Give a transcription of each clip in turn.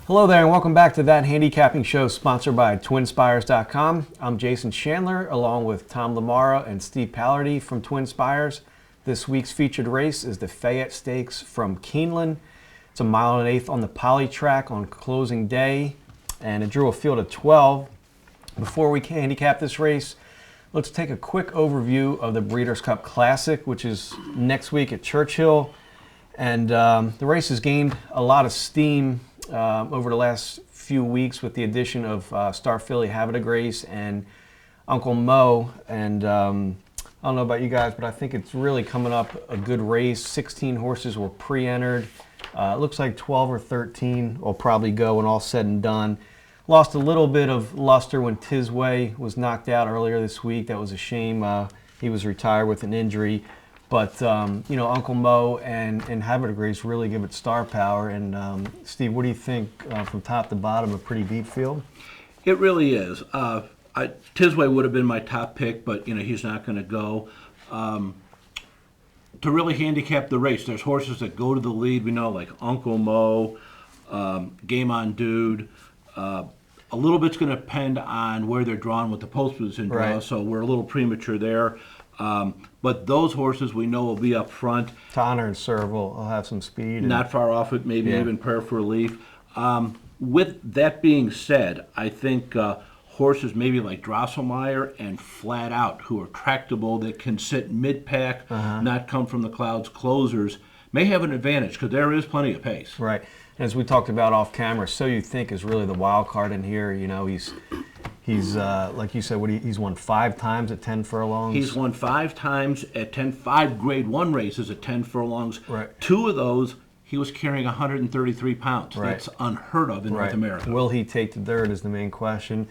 Hello there and welcome back to That Handicapping Show sponsored by TwinSpires.com. I'm Jason Chandler along with Tom Lamara and Steve Pallardy from Twin Spires. This week's featured race is the Fayette Stakes from Keeneland. It's a 1.8 miles on the poly track on closing day and it drew a field of 12. Before we handicap this race, let's take a quick overview of the Breeders' Cup Classic, which is next week at Churchill. And the race has gained a lot of steam over the last few weeks with the addition of Star Filly Havre de Grace and Uncle Mo. And I don't know about you guys, but I think it's really coming up a good race. 16 horses were pre-entered. It looks like 12 or 13 will probably go when all said and done. Lost a little bit of luster when Tisway was knocked out earlier this week. That was a shame. He was retired with an injury. But, Uncle Mo and Havre de Grace really give it star power. And, Steve, what do you think from top to bottom, a pretty deep field? It really is. Tisway would have been my top pick, but, he's not going to go. To really handicap the race, there's horses that go to the lead, we know, like Uncle Mo, Game On Dude. A little bit's going to depend on where they're drawn with the post position draw, right. So we're a little premature there. But those horses we know will be up front. To Honor and Serve will have some speed. Not far off it, maybe even Prayer for Relief. With that being said, I think horses maybe like Drosselmeyer and Flat Out, who are tractable, that can sit mid-pack, not come from the clouds closers, may have an advantage because there is plenty of pace. Right. As we talked about off camera, So You Think is really the wild card in here. He's like you said, he's won 5 times at 10 furlongs. He's won 5 times at 10, 5 Grade 1 races at 10 furlongs. Right. 2 of those, he was carrying 133 pounds. Right. That's unheard of in North America. Will he take the dirt is the main question.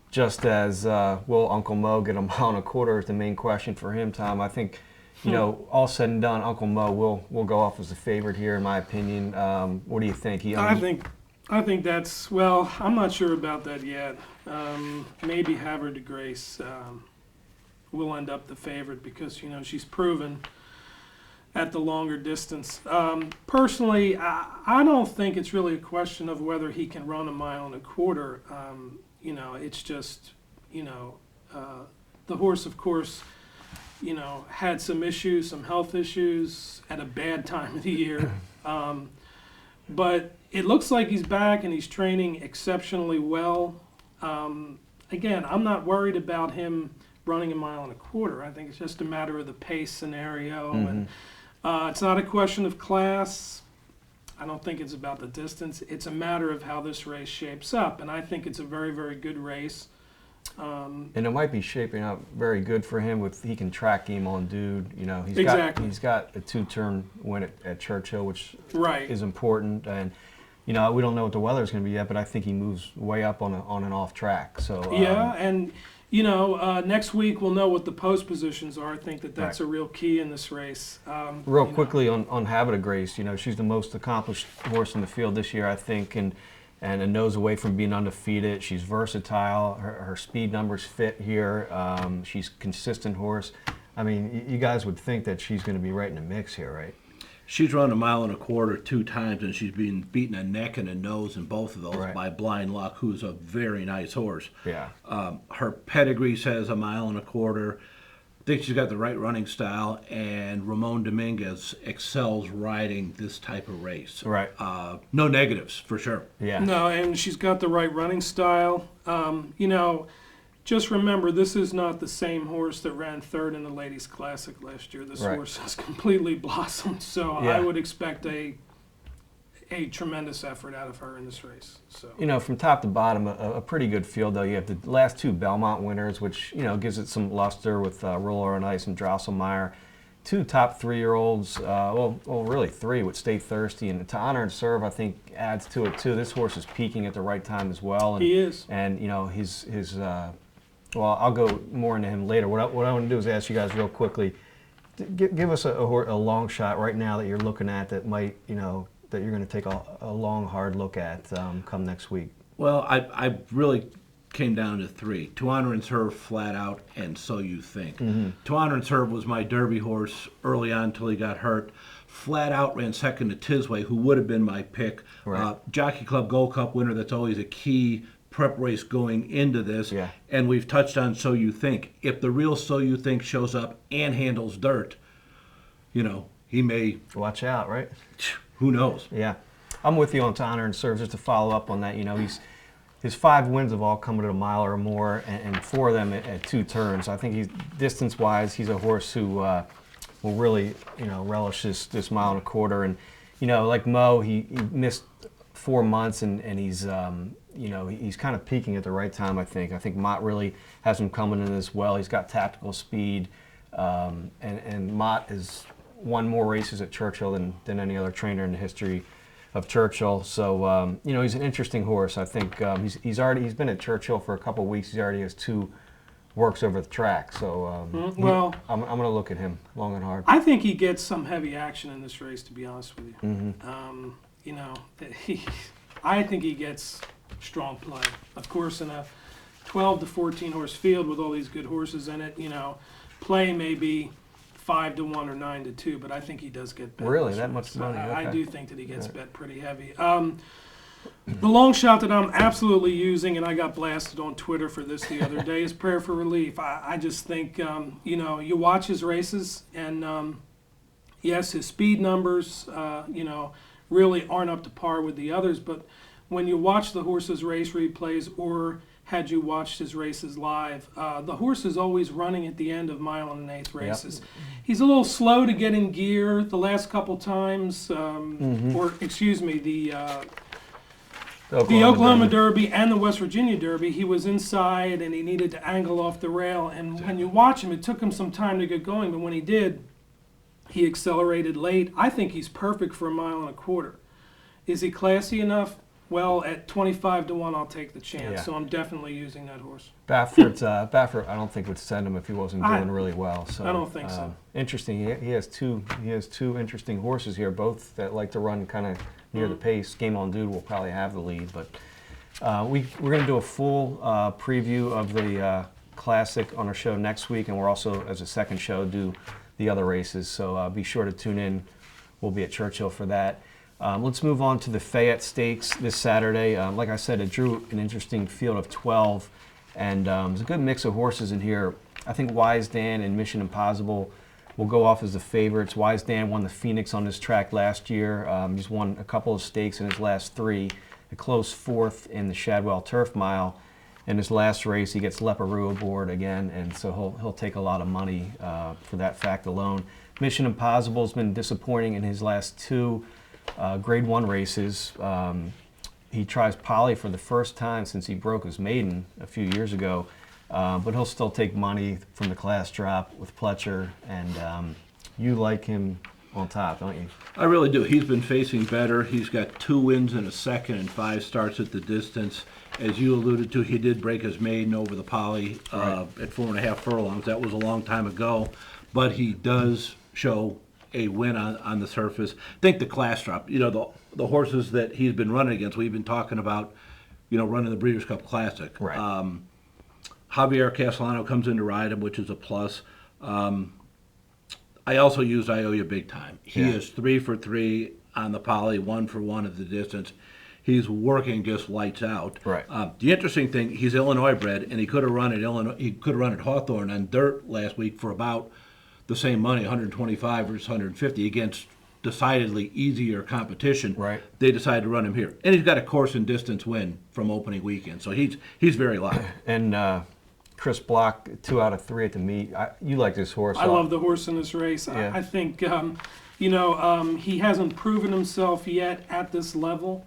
Just as will Uncle Mo get a 1.25 miles is the main question for him, Tom. I think, all said and done, Uncle Mo will go off as a favorite here, in my opinion. What do you think? I think that's, well, I'm not sure about that yet. Maybe Havre de Grace will end up the favorite because, she's proven at the longer distance. Personally, I don't think it's really a question of whether he can run 1.25 miles. It's just, the horse, of course, had some issues, some health issues at a bad time of the year. But it looks like he's back and he's training exceptionally well. Again, I'm not worried about him running 1.25 miles. I think it's just a matter of the pace scenario. And it's not a question of class. I don't think it's about the distance. It's a matter of how this race shapes up. And I think it's a very, very good race. And it might be shaping up very good for him with he can track Game On Dude. He's got a 2-turn win at Churchill, which is important. And we don't know what the weather's going to be yet, but I think he moves way up on an off track. So and next week we'll know what the post positions are. I think that's a real key in this race. Real quickly on Havre de Grace, she's the most accomplished horse in the field this year, I think, and a nose away from being undefeated. She's versatile. Her speed numbers fit here. She's a consistent horse. I mean, you guys would think that she's going to be right in the mix here, right? She's run 1.25 miles 2 times, and she's been beaten a neck and a nose in both of those by Blind Luck, who's a very nice horse. Yeah. Her pedigree says 1.25 miles. I think she's got the right running style, and Ramon Dominguez excels riding this type of race. Right. No negatives, for sure. Yeah. No, and she's got the right running style. Just remember, this is not the same horse that ran 3rd in the Ladies Classic last year. This horse has completely blossomed, so I would expect a tremendous effort out of her in this race. So from top to bottom, a pretty good field, though. You have the last 2 Belmont winners, which, gives it some luster with Roller on Ice and Drosselmeyer. 2 top 3-year-olds, really 3 with Stay Thirsty. And To Honor and Serve, I think, adds to it, too. This horse is peaking at the right time as well. And, he is. And, his I'll go more into him later. What I want to do is ask you guys real quickly, give us a long shot right now that you're looking at that might, that you're going to take a long, hard look at come next week. Well, I really came down to 3. To Honor and Serve, Flat Out, and So You Think. To Honor and Serve was my Derby horse early on until he got hurt. Flat Out ran second to Tisway, who would have been my pick. Right. Jockey Club Gold Cup winner, that's always a key prep race going into this. Yeah. And we've touched on So You Think. If the real So You Think shows up and handles dirt, he may, Watch out, right? who knows? Yeah. I'm with you on To Honor and Serve. Just to follow up on that, his 5 wins have all come at a mile or more, and 4 of them at 2 turns. I think distance-wise, he's a horse who will really, relish this mile and a quarter. And, like Mo, he missed 4 months, and he's, he's kind of peaking at the right time, I think. I think Mott really has him coming in as well. He's got tactical speed, and Mott has won more races at Churchill than any other trainer in the history of Churchill. So he's an interesting horse. I think he's been at Churchill for a couple of weeks. He already has 2 works over the track. So I'm going to look at him long and hard. I think he gets some heavy action in this race, to be honest with you. I think he gets strong play. Of course, in a 12 to 14 horse field with all these good horses in it, play may be 5-1 or 9-2, but I think he does get bet. Really, that much money? I Okay. do think that he gets bet pretty heavy. The long shot that I'm absolutely using, and I got blasted on Twitter for this the other day, is Prayer for Relief. I just think, you watch his races, and yes, his speed numbers, really aren't up to par with the others, but when you watch the horse's race replays, or had you watched his races live, the horse is always running at the end of 1.125 races. Yep. He's a little slow to get in gear the last couple times, the Oklahoma Derby and the West Virginia Derby. He was inside and he needed to angle off the rail. And when you watch him, it took him some time to get going, but when he did, he accelerated late. I think he's perfect for 1.25 miles. Is he classy enough? Well, at 25-1, I'll take the chance. Yeah. So I'm definitely using that horse. Baffert, I don't think would send him if he wasn't doing really well. So I don't think so. Interesting. He has two interesting horses here, both that like to run kind of near the pace. Game On Dude will probably have the lead, but we're going to do a full preview of the Classic on our show next week, and we're also, as a second show, do the other races. So be sure to tune in. We'll be at Churchill for that. Let's move on to the Fayette Stakes this Saturday. Like I said, it drew an interesting field of 12, and there's a good mix of horses in here. I think Wise Dan and Mission Impossible will go off as the favorites. Wise Dan won the Phoenix on this track last year. He's won a couple of stakes in his last 3. A close 4th in the Shadwell Turf Mile. In his last race, he gets Leparoux aboard again, and so he'll take a lot of money for that fact alone. Mission Impossible has been disappointing in his last 2 Grade 1 races. He tries Poly for the first time since he broke his maiden a few years ago, but he'll still take money from the class drop with Pletcher, and you like him on top, don't you? I really do. He's been facing better. He's got 2 wins in a second and 5 starts at the distance. As you alluded to, he did break his maiden over the Poly at 4.5 furlongs. That was a long time ago, but he does show a win on the surface. I think the class drop, the horses that he's been running against, we've been talking about, running the Breeders' Cup Classic. Right. Javier Castellano comes in to ride him, which is a plus. I also used Ioya big time. He is 3 for 3 on the Poly, 1 for 1 at the distance. He's working just lights out. Right. The interesting thing, he's Illinois bred, and he could have run at Illinois. He could have run at Hawthorne on dirt last week for about the same money, 125 versus 150, against decidedly easier competition. Right. They decided to run him here, and he's got a course and distance win from opening weekend, so he's very live. And Chris Block, 2 out of 3 at the meet. You like this horse? I love the horse in this race. Yeah. I think he hasn't proven himself yet at this level.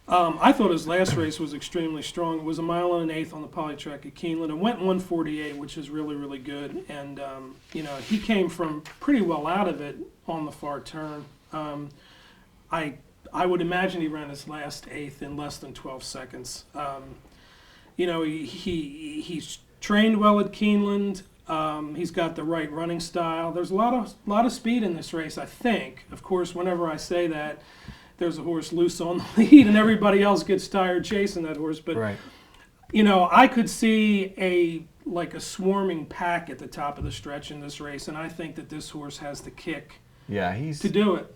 I thought his last race was extremely strong. It was 1 1/8 on the Polytrack at Keeneland. It went 1:48, which is really, really good. And, he came from pretty well out of it on the far turn. I would imagine he ran his last 8th in less than 12 seconds. He's trained well at Keeneland. He's got the right running style. There's a lot of speed in this race, I think. Of course, whenever I say that, there's a horse loose on the lead and everybody else gets tired chasing that horse. But right. I could see a swarming pack at the top of the stretch in this race, and I think that this horse has the kick Yeah, he's to do it.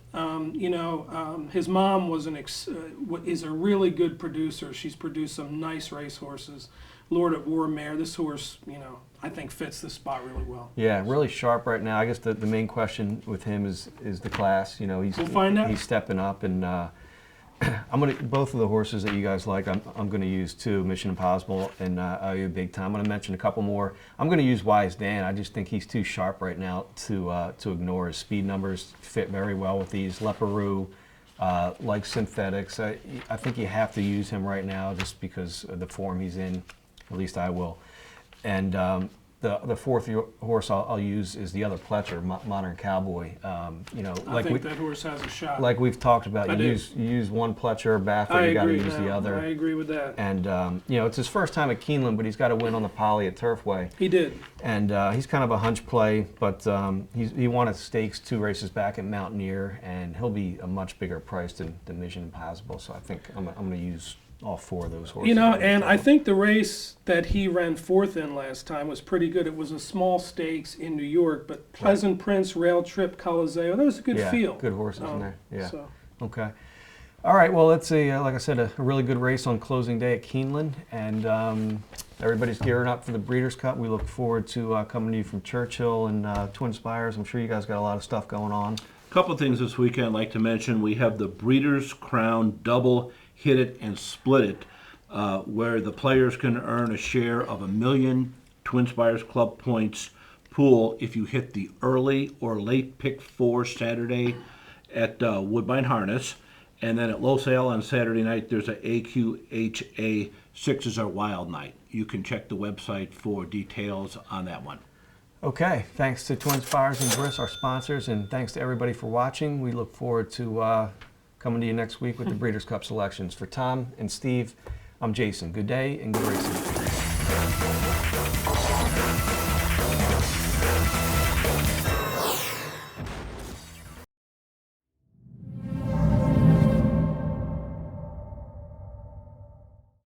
His mom is a really good producer. She's produced some nice race horses. Lord of War mare. This horse, I think fits the spot really well. Yeah, really sharp right now. I guess the main question with him is the class. We'll find out. He's stepping up, and both of the horses that you guys like. I'm gonna use too. Mission Impossible and IU Big Time. I'm gonna mention a couple more. I'm gonna use Wise Dan. I just think he's too sharp right now to ignore. His speed numbers fit very well with these. Leparoux, like Synthetics. I think you have to use him right now just because of the form he's in. At least I will. And the fourth horse I'll use is the other Pletcher, Modern Cowboy. I think that horse has a shot. Like we've talked about, you use one Pletcher, Baffert, you got to use the other. I agree with that. And it's his first time at Keeneland, but he's got to win on the Poly at Turfway. He did. And he's kind of a hunch play, but he won at stakes 2 races back at Mountaineer, and he'll be a much bigger price than Mission Impossible. So I think I'm going to use all 4 of those horses. And I think the race that he ran 4th in last time was pretty good. It was a small stakes in New York, but Pleasant Prince, Rail Trip, Coliseo, that was a good field. Good horses in there. Yeah. So. Okay. All right. Well, it's like I said, a really good race on closing day at Keeneland, and everybody's gearing up for the Breeders' Cup. We look forward to coming to you from Churchill and Twin Spires. I'm sure you guys got a lot of stuff going on. A couple of things this weekend I'd like to mention. We have the Breeders' Crown Double Hit It and Split It, where the players can earn a share of $1 million Twin Spires Club points pool if you hit the early or late pick 4 Saturday at Woodbine Harness. And then at Los Ale on Saturday night, there's a AQHA 6 are Wild night. You can check the website for details on that one. Okay, thanks to Twin Spires and Briss, our sponsors, and thanks to everybody for watching. We look forward to coming to you next week with the Breeders' Cup selections. For Tom and Steve, I'm Jason. Good day and good racing.